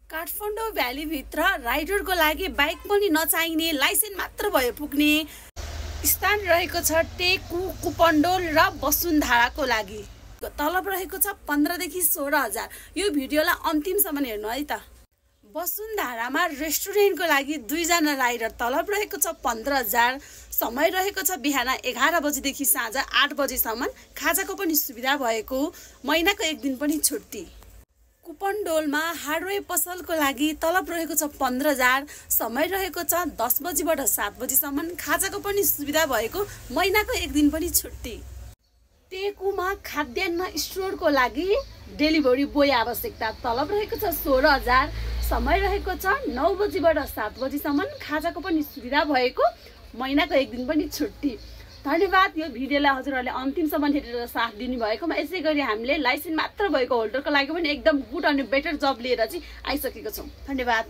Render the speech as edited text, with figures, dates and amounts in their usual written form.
काठमाडौँ भ्यालीभित्र राइडरको लागि बाइक पनि नचाहिने, लाइसेन्स मात्र भए पुग्ने स्थान रहेको छ टेकु, कुपन्डोल र वसुन्धराको लागि। तलब रहेको छ 15 देखि 16,000। यो भिडियोलाई अन्तिमसम्म हेर्नु है त। वसुन्धरामा रेस्टुरेन्टको लागि 2 जना राइडर, तलब रहेको छ 15,000। समय रहेको छ बिहान 11 बजेदेखि साँझ 8 बजेसम्म। खाजाको पनि सुविधा भएको, महिनाको 1 दिन पनि छुट्टी। कुपन्डोलमा हार्डवेयर पसलको लागि तलब रहेको छ 15,000। समय रहेको छ 10 बजीबाट 7 बजीसम्म। खाजाको पनि सुविधा भएको, महिनाको 1 दिन पनि छुट्टी। टेकुमा खाद्यान्न स्टोरको लागि डेलिभरी बोय आवश्यकता, तलब रहेको छ 16,000। समय रहेको छ 9 बजीबाट 7 बजीसम्म। खाजाको पनि सुविधा भएको, महिनाको 1 दिन पनि छुट्टी। धन्यवाद। यो भिडियोलाई हजुरहरूले अन्तिमसम्म हेरेर साथ दिनुभएकोमा। यसै गरी हामीले लाइसेन्स मात्र भएको होल्डरको लागि पनि एकदम गुड अनि बेटर जब लिएर चाहिँ आइसकेको छौँ। धन्यवाद।